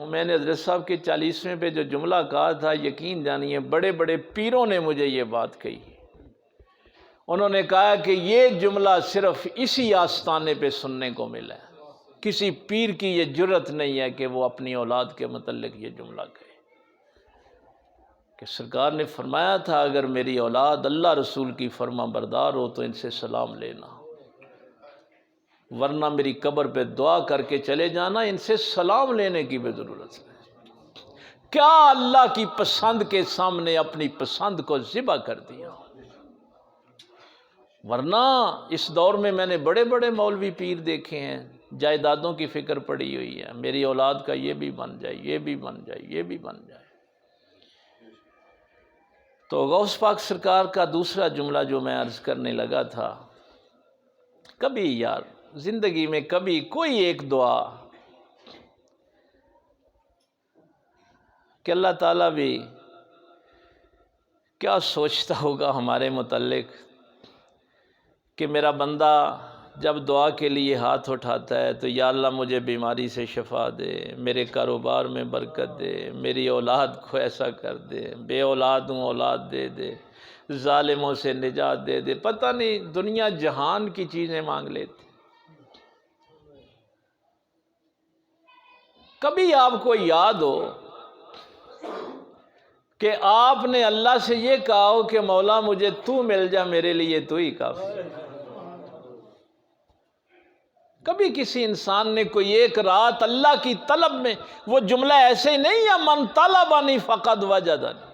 میں نے حضرت صاحب کے 40ویں پہ جو جملہ کہا تھا، یقین جانیے بڑے بڑے پیروں نے مجھے یہ بات کہی. انہوں نے کہا کہ یہ جملہ صرف اسی آستانے پہ سننے کو ملا ہے، کسی پیر کی یہ جرت نہیں ہے کہ وہ اپنی اولاد کے متعلق یہ جملہ کہے. کہ سرکار نے فرمایا تھا اگر میری اولاد اللہ رسول کی فرما بردار ہو تو ان سے سلام لینا، ورنہ میری قبر پہ دعا کر کے چلے جانا، ان سے سلام لینے کی بھی ضرورت ہے. کیا اللہ کی پسند کے سامنے اپنی پسند کو ذبح کر دیا. ورنہ اس دور میں نے بڑے بڑے مولوی پیر دیکھے ہیں، جائیدادوں کی فکر پڑی ہوئی ہے، میری اولاد کا یہ بھی بن جائے، یہ بھی بن جائے، یہ بھی بن جائے. تو غوث پاک سرکار کا دوسرا جملہ جو میں عرض کرنے لگا تھا، کبھی یار زندگی میں کبھی کوئی ایک دعا کہ اللہ تعالیٰ بھی کیا سوچتا ہوگا ہمارے متعلق کہ میرا بندہ جب دعا کے لیے ہاتھ اٹھاتا ہے تو یا اللہ مجھے بیماری سے شفا دے، میرے کاروبار میں برکت دے، میری اولاد کو ایسا کر دے، بے اولاد ہوں اولاد دے دے، ظالموں سے نجات دے دے. پتہ نہیں دنیا جہان کی چیزیں مانگ لیتی. کبھی آپ کو یاد ہو کہ آپ نے اللہ سے یہ کہا ہو کہ مولا مجھے تو مل جا، میرے لیے تو ہی کافی. کبھی کسی انسان نے کوئی ایک رات اللہ کی طلب میں وہ جملہ ایسے ہی نہیں ہے، من طلبنی فقد وجدنی،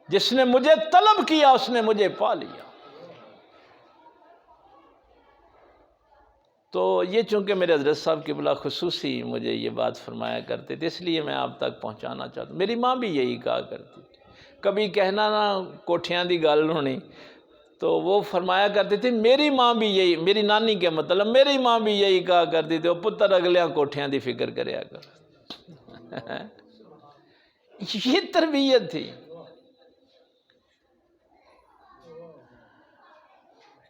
جس نے مجھے طلب کیا اس نے مجھے پا لیا. تو یہ چونکہ میرے حضرت صاحب قبلہ خصوصی مجھے یہ بات فرمایا کرتے تھے، اس لیے میں آپ تک پہنچانا چاہتا ہوں. میری ماں بھی یہی کہا کرتی تھی. کبھی کہنا نا کوٹھیاں دی گل ہونی، تو وہ فرمایا کرتی تھی میری ماں بھی یہی، میری نانی کے مطلب میری ماں بھی یہی کہا کرتی تھی، وہ پتر اگلیاں کوٹھیاں دی فکر کریا کر. یہ تربیت تھی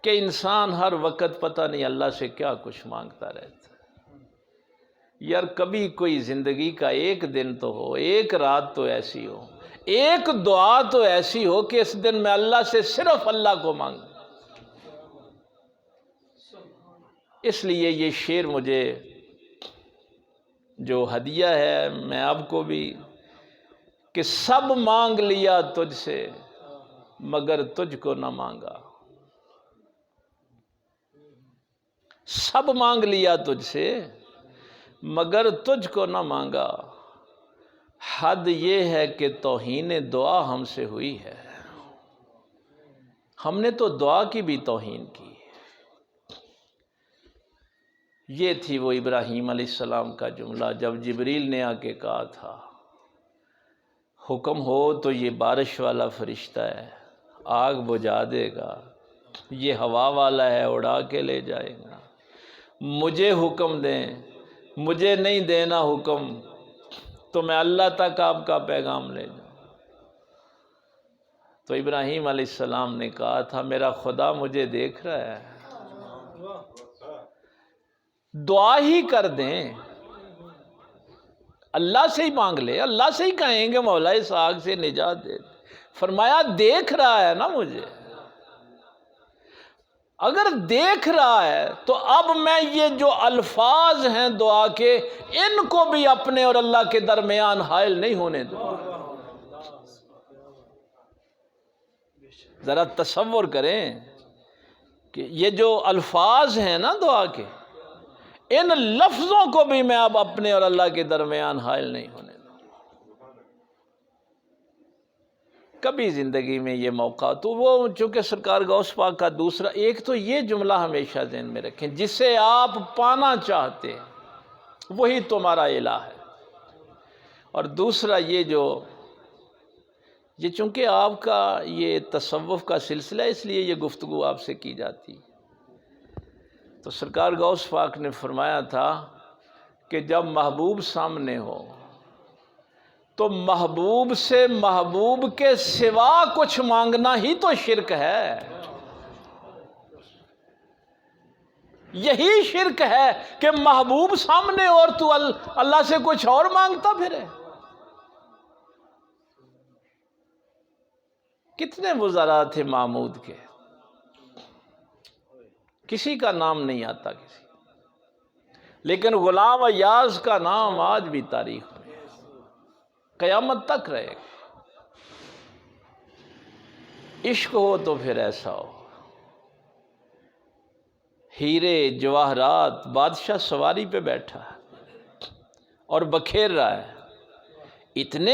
کہ انسان ہر وقت پتہ نہیں اللہ سے کیا کچھ مانگتا رہتا. یار کبھی کوئی زندگی کا ایک دن تو ہو، ایک رات تو ایسی ہو، ایک دعا تو ایسی ہو کہ اس دن میں اللہ سے صرف اللہ کو مانگوں. اس لیے یہ شعر مجھے جو ہدیہ ہے میں آپ کو بھی، کہ سب مانگ لیا تجھ سے مگر تجھ کو نہ مانگا. سب مانگ لیا تجھ سے مگر تجھ کو نہ مانگا، حد یہ ہے کہ توہین دعا ہم سے ہوئی ہے. ہم نے تو دعا کی بھی توہین کی. یہ تھی وہ ابراہیم علیہ السلام کا جملہ جب جبریل نے آ کے کہا تھا حکم ہو تو یہ بارش والا فرشتہ ہے، آگ بجھا دے گا، یہ ہوا والا ہے اڑا کے لے جائے گا. مجھے حکم دیں، مجھے نہیں دینا حکم تو میں اللہ تک آپ کا پیغام لے جاؤں. تو ابراہیم علیہ السلام نے کہا تھا میرا خدا مجھے دیکھ رہا ہے، دعا ہی کر دیں، اللہ سے ہی مانگ لے، اللہ سے ہی کہیں گے مولا اس آگ سے نجات دے. فرمایا دیکھ رہا ہے نا مجھے، اگر دیکھ رہا ہے تو اب میں یہ جو الفاظ ہیں دعا کے ان کو بھی اپنے اور اللہ کے درمیان حائل نہیں ہونے دوں. ذرا تصور کریں کہ یہ جو الفاظ ہیں نا دعا کے، ان لفظوں کو بھی میں اب اپنے اور اللہ کے درمیان حائل نہیں ہونے دوں. کبھی زندگی میں یہ موقع تو وہ چونکہ سرکار غوث پاک کا دوسرا ایک تو یہ جملہ ہمیشہ ذہن میں رکھیں، جسے آپ پانا چاہتے ہیں وہی تمہارا الہ ہے. اور دوسرا یہ چونکہ آپ کا یہ تصوف کا سلسلہ ہے اس لیے یہ گفتگو آپ سے کی جاتی. تو سرکار غوث پاک نے فرمایا تھا کہ جب محبوب سامنے ہو تو محبوب سے محبوب کے سوا کچھ مانگنا ہی تو شرک ہے. یہی شرک ہے کہ محبوب سامنے اور تو اللہ سے کچھ اور مانگتا پھرے۔ کتنے وزراء تھے محمود کے، کسی کا نام نہیں آتا کسی، لیکن غلام ایاز کا نام آج بھی تاریخ میں قیامت تک رہے گا۔ عشق ہو تو پھر ایسا ہو، ہیرے جواہرات، بادشاہ سواری پہ بیٹھا ہے اور بکھیر رہا ہے، اتنے